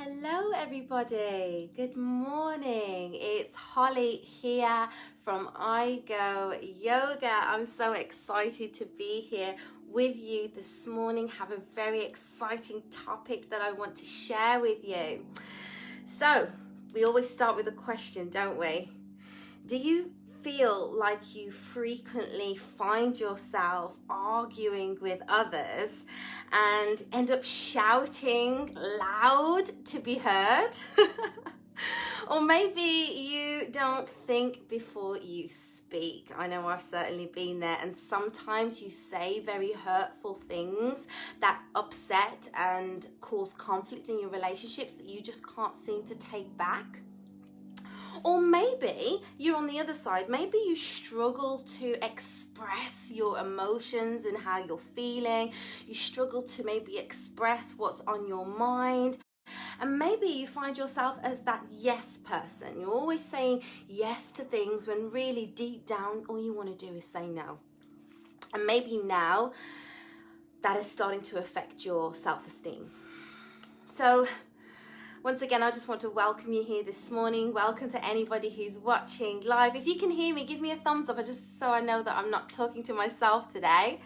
Hello everybody, good morning. It's Holly here from I Go Yoga. I'm so excited to be here with you this morning. Have a very exciting topic that I want to share with you. So, we always start with a question, don't we? Do you feel like you frequently find yourself arguing with others and end up shouting loud to be heard? Or maybe you don't think before you speak. I know I've certainly been there, and sometimes you say very hurtful things that upset and cause conflict in your relationships that you just can't seem to take back. Or maybe you're on the other side. Maybe you struggle to express your emotions and how you're feeling. You struggle to maybe express what's on your mind. And maybe you find yourself as that yes person. You're always saying yes to things when really deep down all you want to do is say no. And maybe now that is starting to affect your self-esteem. So once again, I just want to welcome you here this morning. Welcome to anybody who's watching live. If you can hear me, give me a thumbs up, just so I know that I'm not talking to myself today.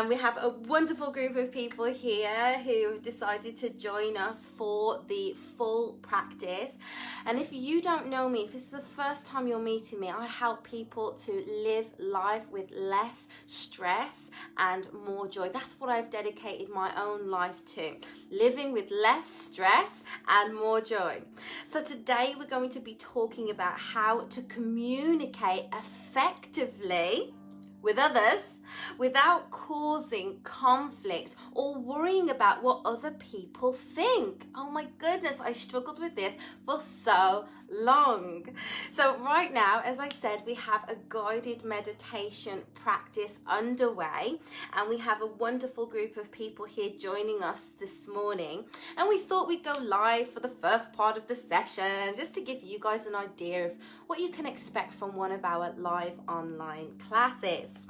We have a wonderful group of people here who have decided to join us for the full practice. And if you don't know me, if this is the first time you're meeting me, I help people to live life with less stress and more joy. That's what I've dedicated my own life to, living with less stress and more joy. So today we're going to be talking about how to communicate effectively with others without causing conflict or worrying about what other people think. Oh my goodness, I struggled with this for so long. So right now, as I said, we have a guided meditation practice underway, and we have a wonderful group of people here joining us this morning, and we thought we'd go live for the first part of the session just to give you guys an idea of what you can expect from one of our live online classes.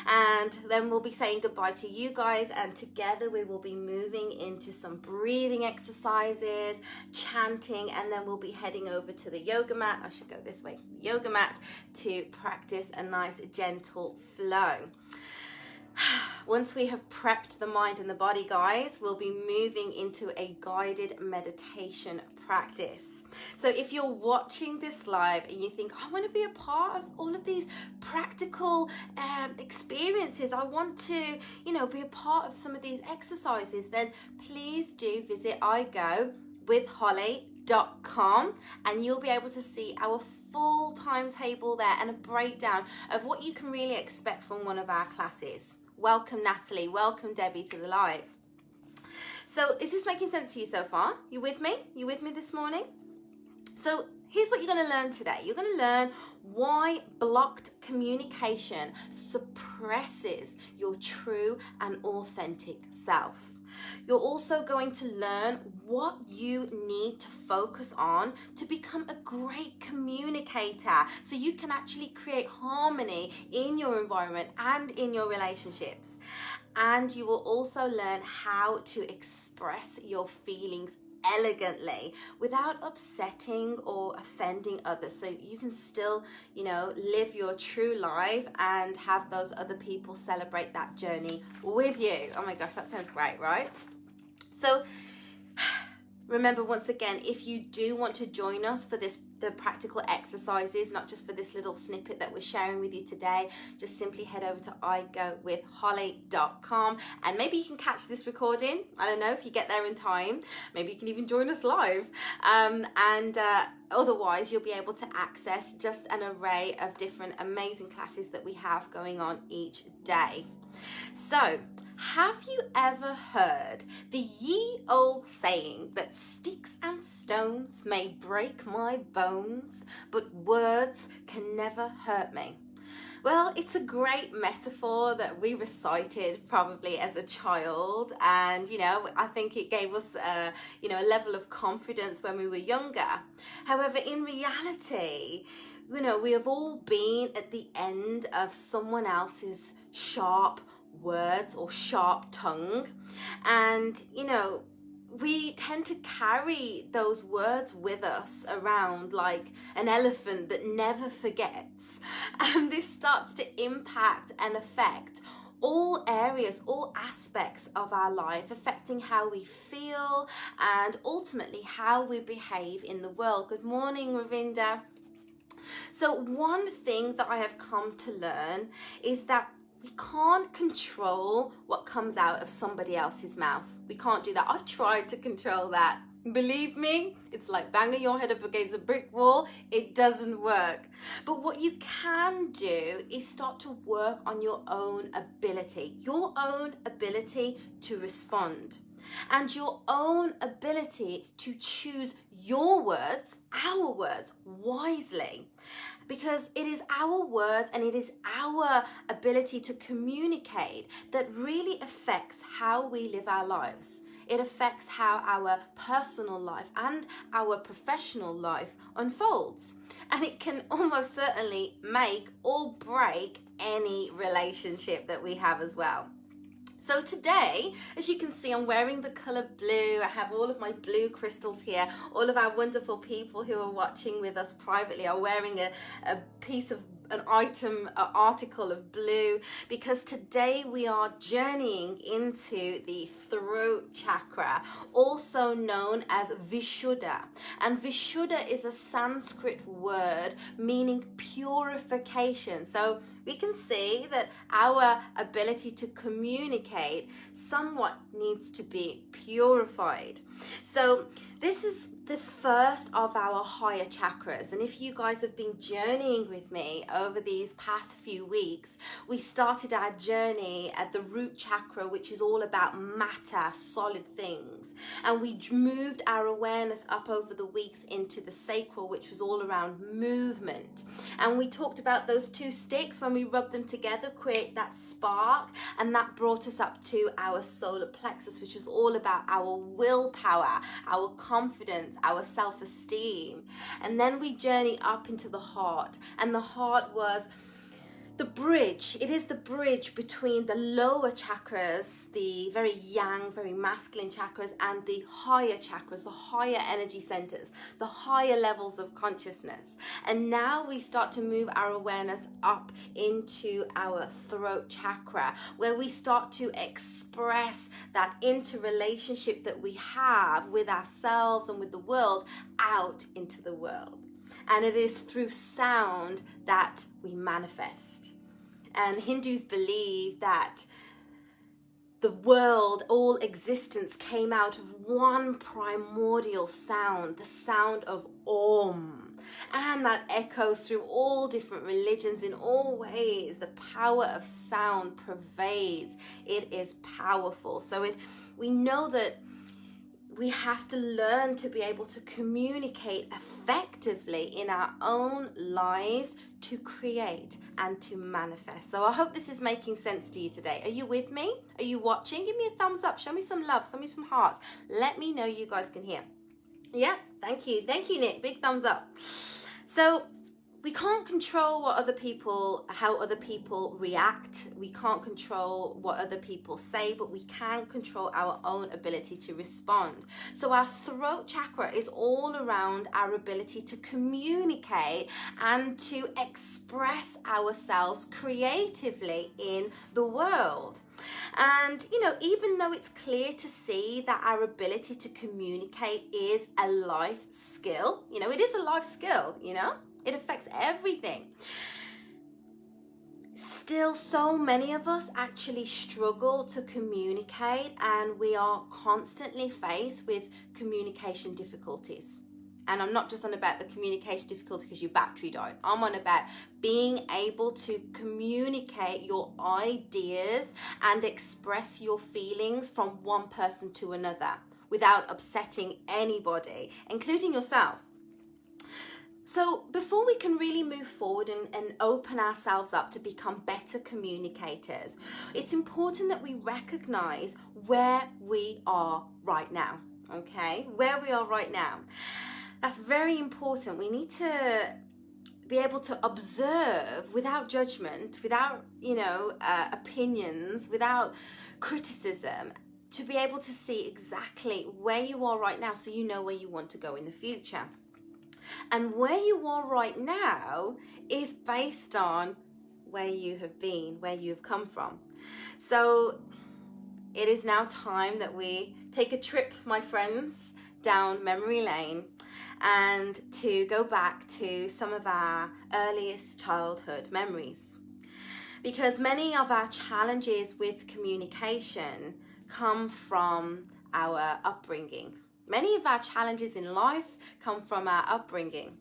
And then we'll be saying goodbye to you guys, and together we will be moving into some breathing exercises, chanting, and then we'll be heading over to the yoga mat. I should go this way, yoga mat, to practice a nice gentle flow. Once we have prepped the mind and the body, guys, we'll be moving into a guided meditation practice. So if you're watching this live and you think, I want to be a part of all of these practical experiences, I want to, be a part of some of these exercises, then please do visit igowithholly.com, and you'll be able to see our full timetable there and a breakdown of what you can really expect from one of our classes. Welcome Natalie, welcome Debbie to the live. So is this making sense to you so far? You with me? You with me this morning? So here's what you're going to learn today. You're going to learn why blocked communication suppresses your true and authentic self. You're also going to learn what you need to focus on to become a great communicator, so you can actually create harmony in your environment and in your relationships. And you will also learn how to express your feelings elegantly without upsetting or offending others, so you can still live your true life and have those other people celebrate that journey with you. Oh my gosh, that sounds great, right? So remember, once again, if you do want to join us for the practical exercises, not just for this little snippet that we're sharing with you today, just simply head over to igowithholly.com, and maybe you can catch this recording. I don't know if you get there in time. Maybe you can even join us live. Otherwise, you'll be able to access just an array of different amazing classes that we have going on each day. So, have you ever heard the ye old saying that sticks and stones may break my bones, but words can never hurt me? Well, it's a great metaphor that we recited probably as a child, and I think it gave us a level of confidence when we were younger. However, in reality, we have all been at the end of someone else's sharp words or sharp tongue, and we tend to carry those words with us around like an elephant that never forgets. And this starts to impact and affect all areas, all aspects of our life, affecting how we feel and ultimately how we behave in the world. Good morning, Ravinda. So one thing that I have come to learn is that we can't control what comes out of somebody else's mouth. We can't do that. I've tried to control that. Believe me, it's like banging your head up against a brick wall. It doesn't work. But what you can do is start to work on your own ability to respond, and your own ability to choose your words, our words, wisely. Because it is our words and it is our ability to communicate that really affects how we live our lives. It affects how our personal life and our professional life unfolds. And it can almost certainly make or break any relationship that we have as well. So today, as you can see, I'm wearing the color blue. I have all of my blue crystals here. All of our wonderful people who are watching with us privately are wearing an article of blue, because today we are journeying into the throat chakra, also known as Vishuddha. And Vishuddha is a Sanskrit word meaning purification. So we can see that our ability to communicate somewhat needs to be purified. So this is the first of our higher chakras, and if you guys have been journeying with me over these past few weeks, we started our journey at the root chakra, which is all about matter, solid things, and we moved our awareness up over the weeks into the sacral, which was all around movement. And we talked about those two sticks, when we rub them together, create that spark, and that brought us up to our solar plexus, which was all about our willpower, our confidence, our self-esteem. And then we journey up into the heart, and the heart was the bridge. It is the bridge between the lower chakras, the very yang, very masculine chakras, and the higher chakras, the higher energy centers, the higher levels of consciousness. And now we start to move our awareness up into our throat chakra, where we start to express that interrelationship that we have with ourselves and with the world out into the world. And it is through sound that we manifest. And Hindus believe that the world, all existence, came out of one primordial sound, the sound of Om. And that echoes through all different religions in all ways. The power of sound pervades. It is powerful. So we know that we have to learn to be able to communicate effectively in our own lives to create and to manifest. So I hope this is making sense to you today. Are you with me? Are you watching? Give me a thumbs up. Show me some love. Show me some hearts. Let me know you guys can hear. Yeah, thank you. Thank you, Nick. Big thumbs up. So we can't control how other people react. We can't control what other people say, but we can control our own ability to respond. So our throat chakra is all around our ability to communicate and to express ourselves creatively in the world. And, even though it's clear to see that our ability to communicate is a life skill, it is a life skill, it affects everything. Still, so many of us actually struggle to communicate, and we are constantly faced with communication difficulties. And I'm not just on about the communication difficulty because your battery died. I'm on about being able to communicate your ideas and express your feelings from one person to another without upsetting anybody, including yourself. So before we can really move forward and open ourselves up to become better communicators, it's important that we recognize where we are right now, okay? Where we are right now. That's very important. We need to be able to observe without judgment, without, opinions, without criticism, to be able to see exactly where you are right now so you know where you want to go in the future. And where you are right now is based on where you have been, where you've come from. So it is now time that we take a trip, my friends, down memory lane and to go back to some of our earliest childhood memories. Because many of our challenges with communication come from our upbringing. Many of our challenges in life come from our upbringing.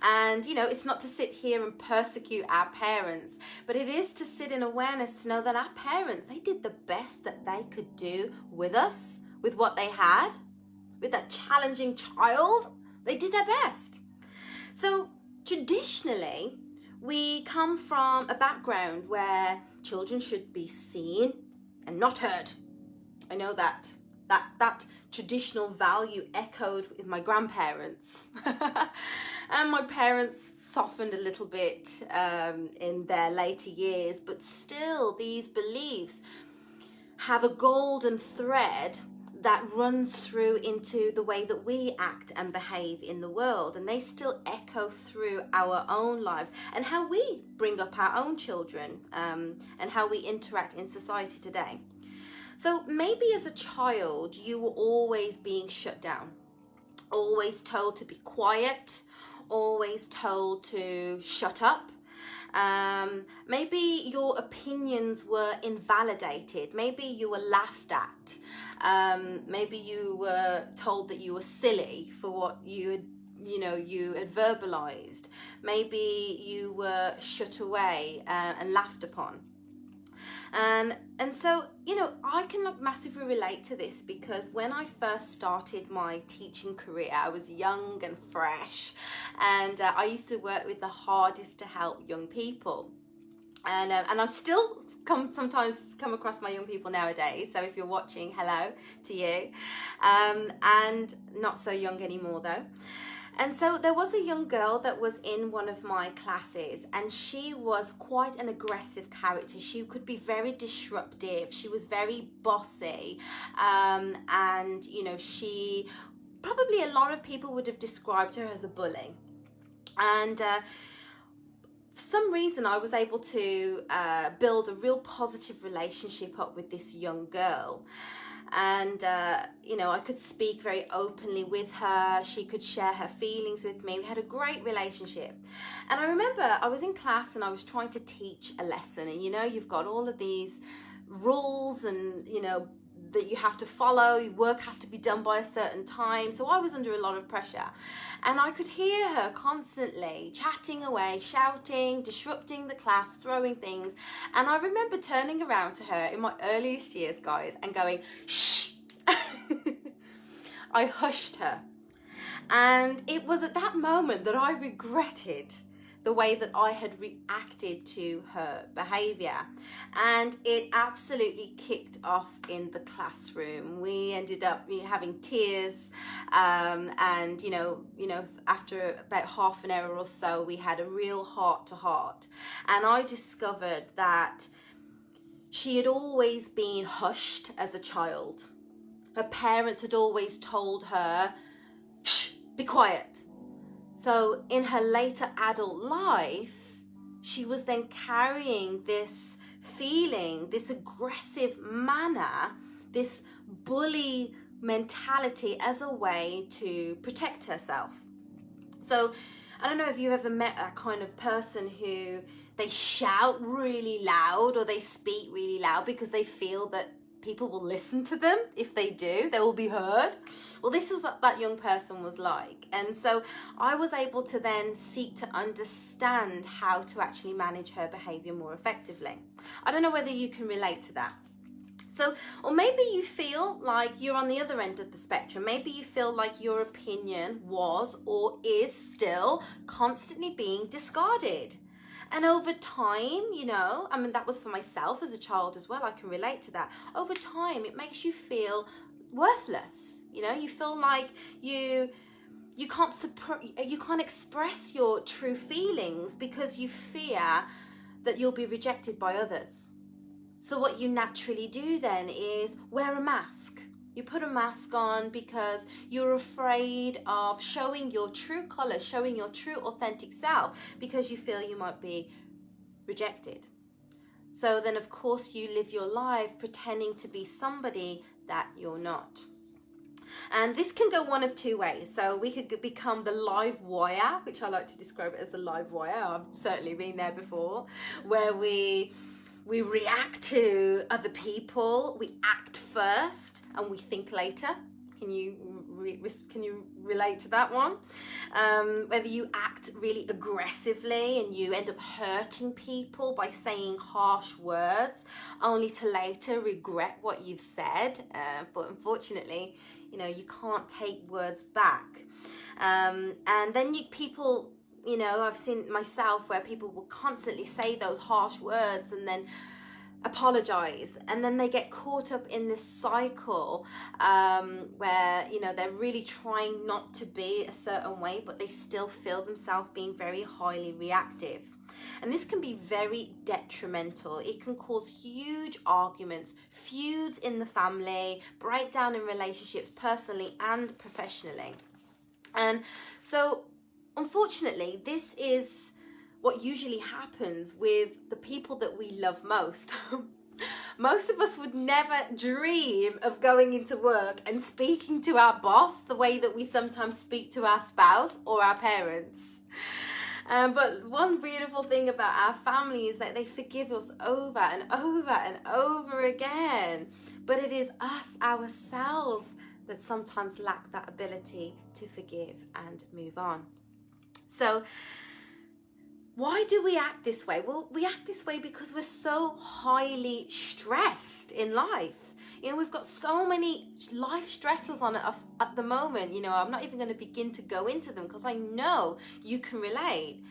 And, you know, it's not to sit here and persecute our parents, but it is to sit in awareness to know that our parents, they did the best that they could do with us, with what they had, with that challenging child. They did their best. So traditionally, we come from a background where children should be seen and not heard. I know that traditional value echoed with my grandparents. And my parents softened a little bit in their later years, but still these beliefs have a golden thread that runs through into the way that we act and behave in the world, and they still echo through our own lives and how we bring up our own children, and how we interact in society today. So maybe as a child you were always being shut down, always told to be quiet, always told to shut up. Maybe your opinions were invalidated. Maybe you were laughed at. Maybe you were told that you were silly for what you had verbalized. Maybe you were shut away and laughed upon. And so, you know, I can massively relate to this, because when I first started my teaching career, I was young and fresh, and I used to work with the hardest to help young people. And I still sometimes come across my young people nowadays. So if you're watching, hello to you. And not so young anymore though. And so there was a young girl that was in one of my classes, and she was quite an aggressive character. She could be very disruptive. She was very bossy. And, you know, she probably, a lot of people would have described her as a bully. And for some reason, I was able to build a real positive relationship up with this young girl. And, you know, I could speak very openly with her. She could share her feelings with me. We had a great relationship. And I remember I was in class and I was trying to teach a lesson. And, you know, you've got all of these rules and, you know, that you have to follow. Work has to be done by a certain time. So I was under a lot of pressure. And I could hear her constantly chatting away, shouting, disrupting the class, throwing things. And I remember turning around to her in my earliest years, guys, and going, shh. I hushed her. And it was at that moment that I regretted the way that I had reacted to her behavior, and it absolutely kicked off in the classroom. We ended up having tears, and you know, after about half an hour or so, we had a real heart-to-heart, and I discovered that she had always been hushed as a child. Her parents had always told her, shh, be quiet. So in her later adult life, she was then carrying this feeling, this aggressive manner, this bully mentality as a way to protect herself. So I don't know if you've ever met that kind of person who they shout really loud or they speak really loud because they feel that people will listen to them. If they do, they will be heard. Well, this was what that young person was like. And so I was able to then seek to understand how to actually manage her behavior more effectively. I don't know whether you can relate to that. So, or maybe you feel like you're on the other end of the spectrum. Maybe you feel like your opinion was or is still constantly being discarded. And over time, you know, I mean, that was for myself as a child as well. I can relate to that. Over time, it makes you feel worthless. You know, you feel like you can't express your true feelings because you fear that you'll be rejected by others. So what you naturally do then is wear a mask. You put a mask on because you're afraid of showing your true colors, showing your true authentic self, because you feel you might be rejected. So then of course you live your life pretending to be somebody that you're not. And this can go one of two ways. So we could become the live wire, which I like to describe it as the live wire. I've certainly been there before, where we react to other people, we act first and we think later. Can you relate to that one? Whether you act really aggressively and you end up hurting people by saying harsh words, only to later regret what you've said. But unfortunately, you can't take words back. And then people, I've seen myself where people will constantly say those harsh words and then apologize, and then they get caught up in this cycle where they're really trying not to be a certain way, but they still feel themselves being very highly reactive. And this can be very detrimental. It can cause huge arguments, feuds in the family, breakdown in relationships, personally and professionally. And so unfortunately, this is what usually happens with the people that we love most. Most of us would never dream of going into work and speaking to our boss the way that we sometimes speak to our spouse or our parents. But one beautiful thing about our family is that they forgive us over and over and over again. But it is us, ourselves, that sometimes lack that ability to forgive and move on. So why do we act this way? Well, we act this way because we're so highly stressed in life. We've got so many life stressors on us at the moment. I'm not even going to begin to go into them because I know you can relate.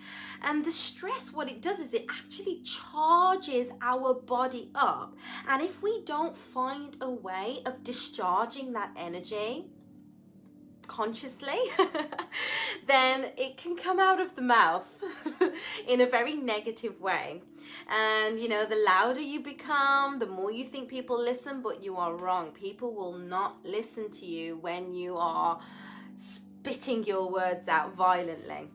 And the stress, what it does is it actually charges our body up. And if we don't find a way of discharging that energy consciously, then it can come out of the mouth in a very negative way. And the louder you become, the more you think people listen, but you are wrong. People will not listen to you when you are spitting your words out violently.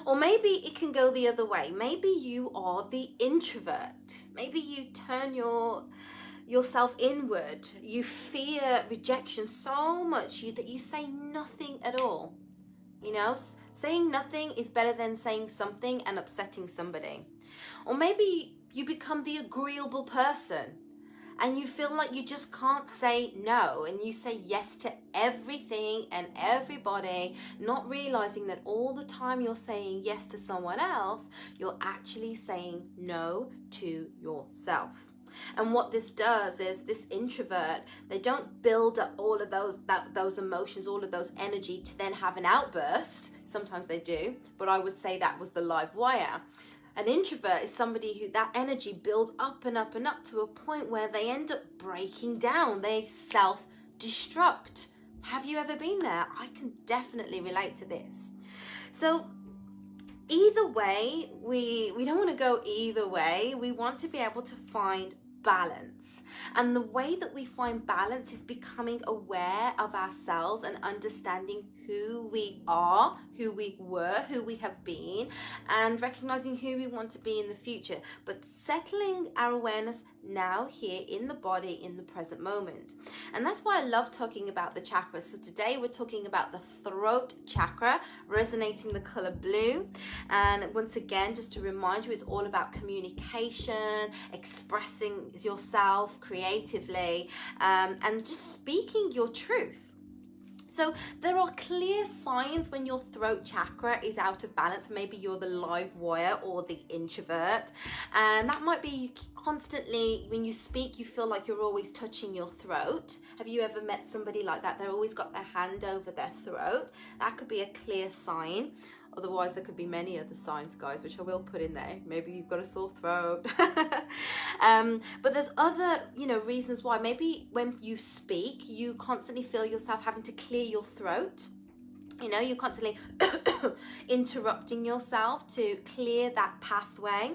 Or maybe it can go the other way. Maybe you are the introvert. Maybe you turn yourself inward. You fear rejection so much that you say nothing at all. Saying nothing is better than saying something and upsetting somebody. Or maybe you become the agreeable person and you feel like you just can't say no, and you say yes to everything and everybody, not realizing that all the time you're saying yes to someone else, you're actually saying no to yourself. And what this does is this introvert, they don't build up all of those emotions, all of those energy to then have an outburst. Sometimes they do, but I would say that was the live wire. An introvert is somebody who that energy builds up and up and up to a point where they end up breaking down. They self-destruct. Have you ever been there? I can definitely relate to this. So either way, we don't want to go either way. We want to be able to find balance. And the way that we find balance is becoming aware of ourselves and understanding who we are, who we were, who we have been, and recognizing who we want to be in the future, but settling our awareness now, here in the body, in the present moment. And that's why I love talking about the chakras. So today we're talking about the throat chakra, resonating the color blue. And once again, just to remind you, it's all about communication, expressing yourself creatively, and just speaking your truth. So there are clear signs when your throat chakra is out of balance. Maybe you're the live wire or the introvert. And that might be constantly, when you speak, you feel like you're always touching your throat. Have you ever met somebody like that? They've always got their hand over their throat. That could be a clear sign. Otherwise, there could be many other signs, guys, which I will put in there. Maybe you've got a sore throat. But there's other, reasons why. Maybe when you speak, you constantly feel yourself having to clear your throat. You constantly interrupting yourself to clear that pathway.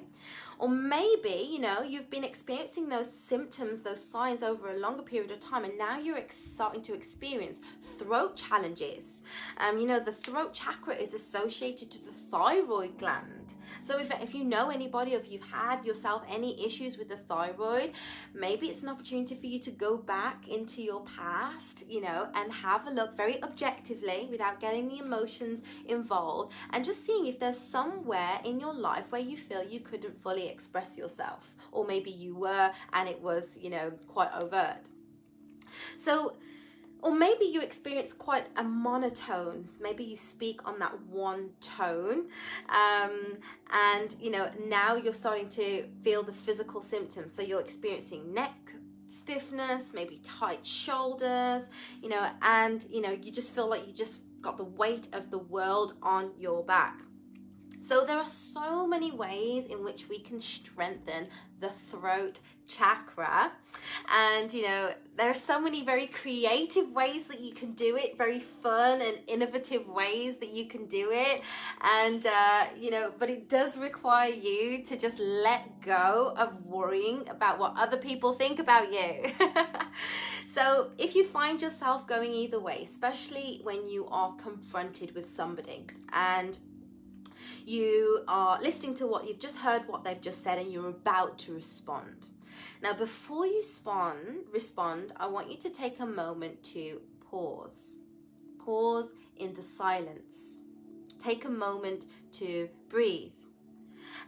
Or maybe, you've been experiencing those symptoms, those signs over a longer period of time, and now you're starting to experience throat challenges. The throat chakra is associated to the thyroid gland. So if you know anybody, or if you've had yourself any issues with the thyroid, maybe it's an opportunity for you to go back into your past, and have a look very objectively without getting the emotions involved, and just seeing if there's somewhere in your life where you feel you couldn't fully express yourself, or maybe you were and it was, quite overt. So, or maybe you experience quite a monotone. Maybe you speak on that one tone, and now you're starting to feel the physical symptoms. So you're experiencing neck stiffness, maybe tight shoulders, and you just feel like you just got the weight of the world on your back. So there are so many ways in which we can strengthen the throat chakra, and there are so many very creative ways that you can do it, very fun and innovative ways that you can do it, and but it does require you to just let go of worrying about what other people think about you. So if you find yourself going either way, especially when you are confronted with somebody and you are listening to what you've just heard, what they've just said, and you're about to respond. Now, before you respond, I want you to take a moment to pause. Pause in the silence. Take a moment to breathe.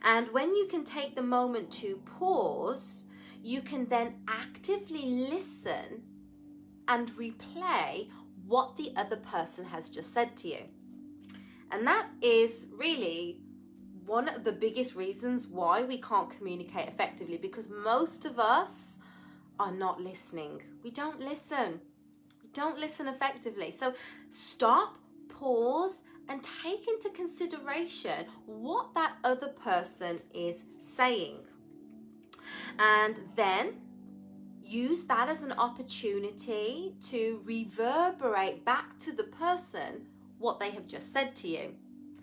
And when you can take the moment to pause, you can then actively listen and replay what the other person has just said to you. And that is really one of the biggest reasons why we can't communicate effectively, because most of us are not listening. We don't listen. We don't listen effectively. So stop, pause, and take into consideration what that other person is saying. And then use that as an opportunity to reverberate back to the person what they have just said to you.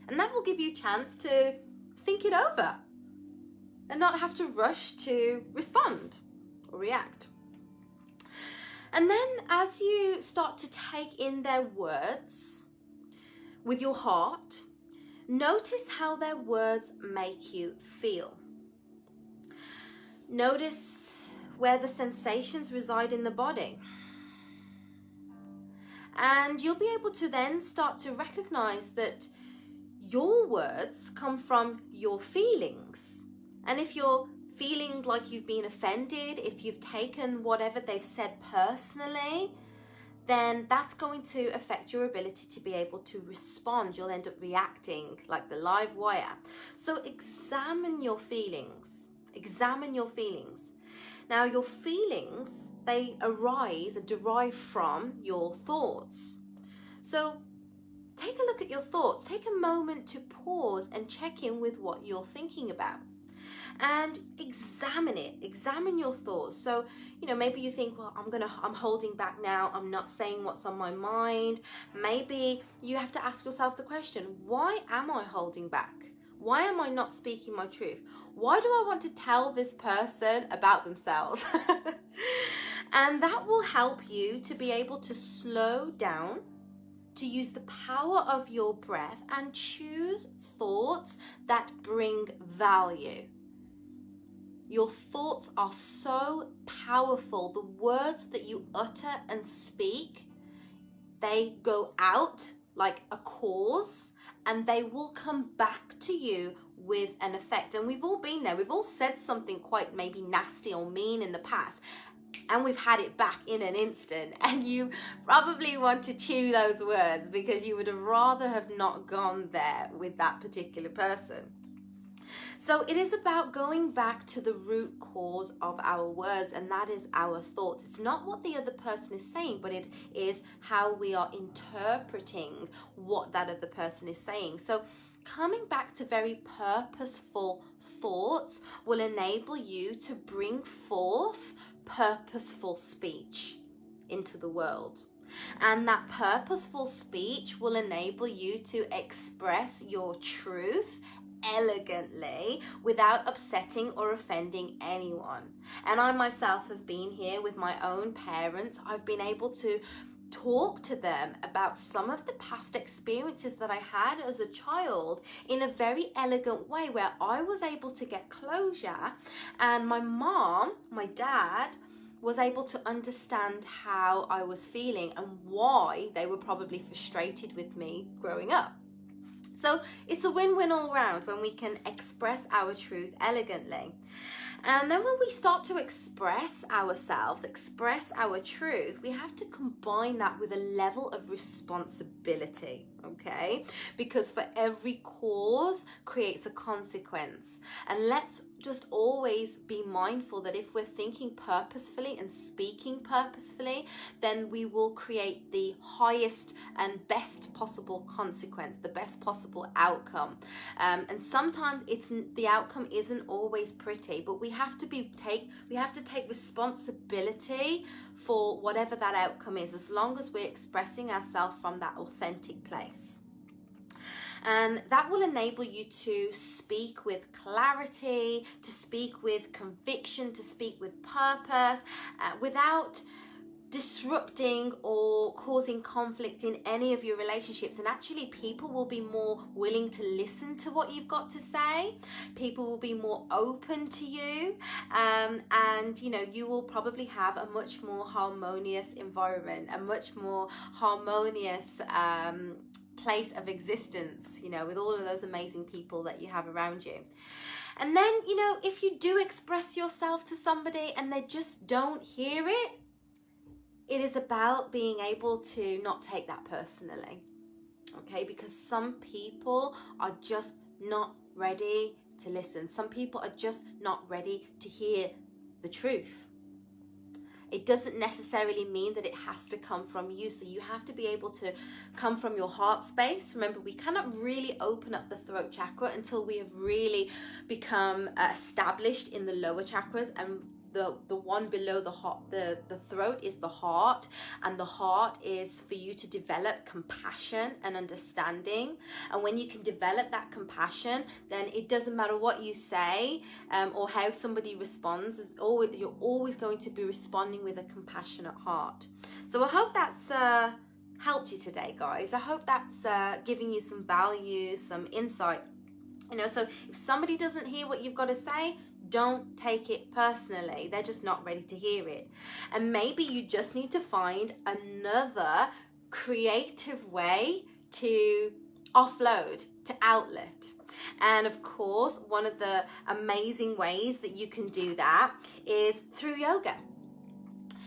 And that will give you a chance to think it over and not have to rush to respond or react. And then as you start to take in their words with your heart, notice how their words make you feel. Notice where the sensations reside in the body. And you'll be able to then start to recognize that your words come from your feelings. And if you're feeling like you've been offended, if you've taken whatever they've said personally, then that's going to affect your ability to be able to respond. You'll end up reacting like the live wire. So examine your feelings. Examine your feelings. Now, your feelings, they arise and derive from your thoughts. So take a look at your thoughts. Take a moment to pause and check in with what you're thinking about. And examine it. Examine your thoughts. So, maybe you think, well, I'm holding back now. I'm not saying what's on my mind. Maybe you have to ask yourself the question, why am I holding back? Why am I not speaking my truth? Why do I want to tell this person about themselves? And that will help you to be able to slow down, to use the power of your breath and choose thoughts that bring value. Your thoughts are so powerful. The words that you utter and speak, they go out like a cause, and they will come back to you with an effect. And we've all been there. We've all said something quite maybe nasty or mean in the past, and we've had it back in an instant. And you probably want to chew those words because you would have rather have not gone there with that particular person. So it is about going back to the root cause of our words, and that is our thoughts. It's not what the other person is saying, but it is how we are interpreting what that other person is saying. So coming back to very purposeful thoughts will enable you to bring forth purposeful speech into the world. And that purposeful speech will enable you to express your truth elegantly without upsetting or offending anyone. And I myself have been here with my own parents. I've been able to talk to them about some of the past experiences that I had as a child in a very elegant way, where I was able to get closure, and my mom, my dad, was able to understand how I was feeling and why they were probably frustrated with me growing up. So it's a win-win all round when we can express our truth elegantly. And then when we start to express ourselves, express our truth, we have to combine that with a level of responsibility, okay? Because for every cause creates a consequence. And let's just always be mindful that if we're thinking purposefully and speaking purposefully, then we will create the highest and best possible consequence, the best possible outcome. And sometimes the outcome isn't always pretty, but we have to take responsibility for whatever that outcome is, as long as we're expressing ourselves from that authentic place. And that will enable you to speak with clarity, to speak with conviction, to speak with purpose, without disrupting or causing conflict in any of your relationships. And actually, people will be more willing to listen to what you've got to say. People will be more open to you, and you will probably have a much more harmonious environment, a much more harmonious place of existence, with all of those amazing people that you have around you. And then, if you do express yourself to somebody and they just don't hear it, it is about being able to not take that personally, okay? Because some people are just not ready to listen. Some people are just not ready to hear the truth. It doesn't necessarily mean that it has to come from you. So you have to be able to come from your heart space. Remember, we cannot really open up the throat chakra until we have really become established in the lower chakras, and the one below the throat is the heart, and the heart is for you to develop compassion and understanding. And when you can develop that compassion, then it doesn't matter what you say or how somebody responds. You're always going to be responding with a compassionate heart. So I hope that's helped you today, guys. I hope that's giving you some value, some insight. So if somebody doesn't hear what you've got to say, don't take it personally. They're just not ready to hear it. And maybe you just need to find another creative way to offload, to outlet. And of course, one of the amazing ways that you can do that is through yoga.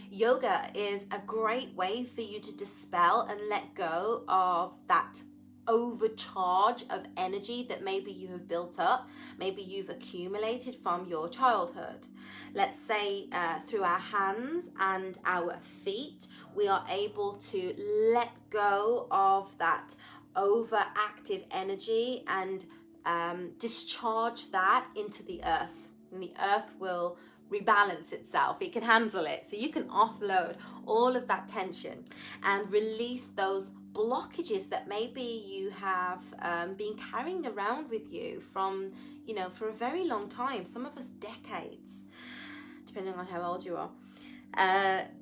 Yoga is a great way for you to dispel and let go of that overcharge of energy that maybe you have built up, maybe you've accumulated from your childhood. Let's say through our hands and our feet, we are able to let go of that overactive energy and discharge that into the earth, and the earth will rebalance itself. It can handle it. So you can offload all of that tension and release those blockages that maybe you have been carrying around with you from, for a very long time, some of us decades, depending on how old you are.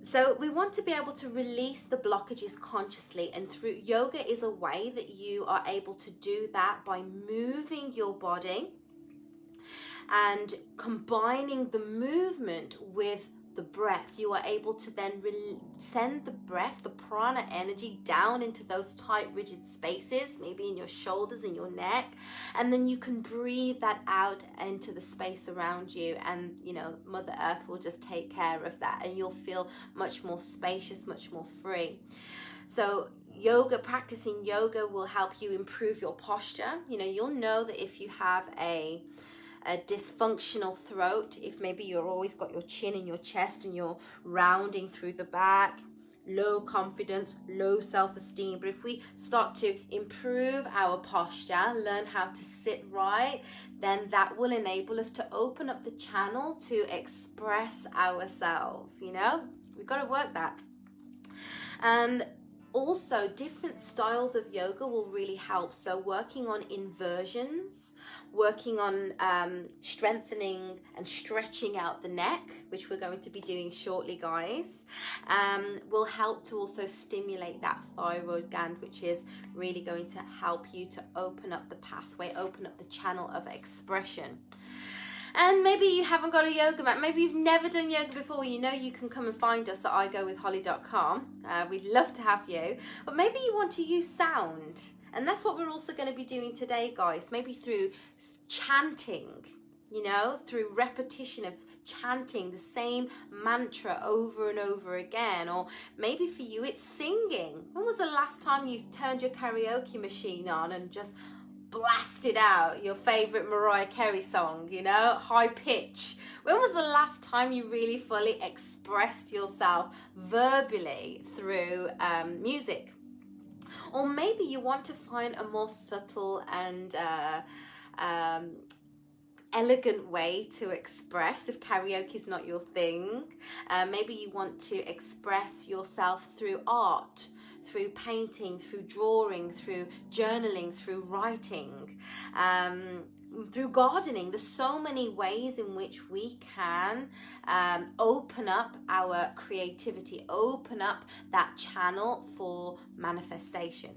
So we want to be able to release the blockages consciously, and through yoga is a way that you are able to do that by moving your body and combining the movement with the breath. You are able to then send the breath, the prana energy, down into those tight, rigid spaces, maybe in your shoulders, in your neck, and then you can breathe that out into the space around you, and Mother Earth will just take care of that, and you'll feel much more spacious, much more free. So practicing yoga will help you improve your posture. You'll know that if you have a dysfunctional throat, if maybe you're always got your chin in your chest and you're rounding through the back, low confidence, low self-esteem. But if we start to improve our posture, learn how to sit right, then that will enable us to open up the channel to express ourselves. We've got to work that. And also different styles of yoga will really help. So working on inversions, working on strengthening and stretching out the neck, which we're going to be doing shortly, guys, will help to also stimulate that thyroid gland, which is really going to help you to open up the pathway, open up the channel of expression. And maybe you haven't got a yoga mat. Maybe you've never done yoga before. You know, you can come and find us at igowithholly.com. We'd love to have you. But maybe you want to use sound. And that's what we're also going to be doing today, guys. Maybe through chanting, you know, through repetition of chanting the same mantra over and over again. Or maybe for you, it's singing. When was the last time you turned your karaoke machine on and just blasted out your favorite Mariah Carey song, you know, high pitch? When was the last time you really fully expressed yourself verbally through music? Or maybe you want to find a more subtle and elegant way to express if karaoke is not your thing. Maybe you want to express yourself through art, through painting, through drawing, through journaling, through writing, through gardening. There's so many ways in which we can open up our creativity, open up that channel for manifestation.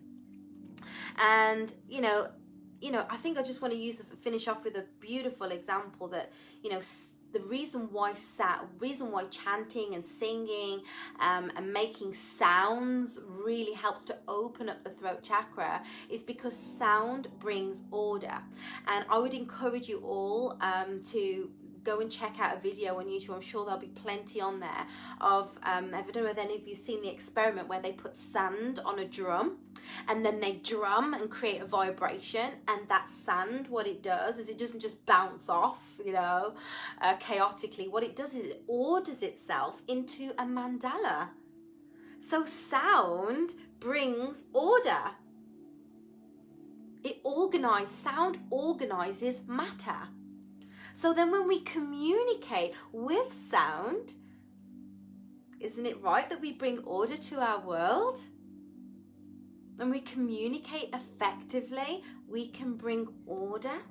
And you know, I think I just want to finish off with a beautiful example that, you know, the reason why chanting and singing and making sounds really helps to open up the throat chakra is because sound brings order. And I would encourage you all to go and check out a video on YouTube. I'm sure there'll be plenty on there of, I don't know if any of you have seen the experiment where they put sand on a drum and then they drum and create a vibration, and that sand, what it does is it doesn't just bounce off, you know, chaotically. What it does is it orders itself into a mandala. So sound brings order. Sound organizes matter. So then when we communicate with sound, isn't it right that we bring order to our world? When we communicate effectively, we can bring order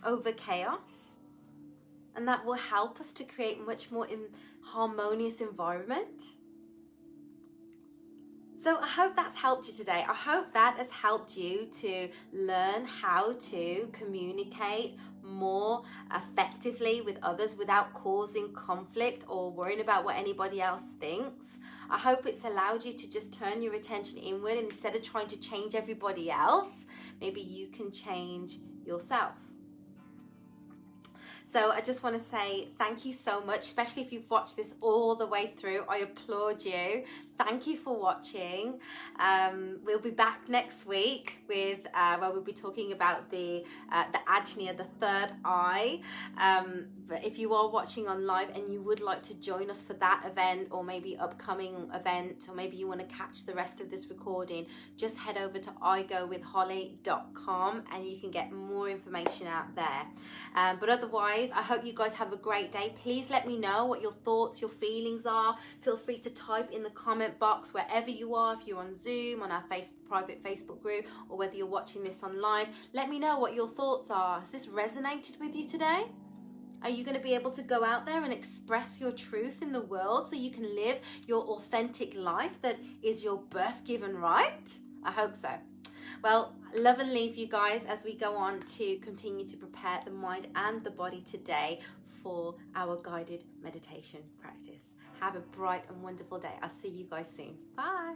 over chaos. And that will help us to create a much more harmonious environment. So I hope that's helped you today. I hope that has helped you to learn how to communicate more effectively with others without causing conflict or worrying about what anybody else thinks. I hope it's allowed you to just turn your attention inward, and instead of trying to change everybody else, maybe you can change yourself. So I just want to say thank you so much, especially if you've watched this all the way through. I applaud you. Thank you for watching. We'll be back next week with where we'll be talking about the ajna, the third eye. But if you are watching on live and you would like to join us for that event, or maybe upcoming event, or maybe you want to catch the rest of this recording, just head over to igowithholly.com and you can get more information out there. But otherwise, I hope you guys have a great day. Please let me know what your thoughts, your feelings are. Feel free to type in the comment box wherever you are, if you're on Zoom, on our private Facebook group, or whether you're watching this on live. Let me know what your thoughts are. Has this resonated with you today? Are you going to be able to go out there and express your truth in the world so you can live your authentic life that is your birth-given right? I hope so. Well, love and leave you guys as we go on to continue to prepare the mind and the body today for our guided meditation practice. Have a bright and wonderful day. I'll see you guys soon. Bye.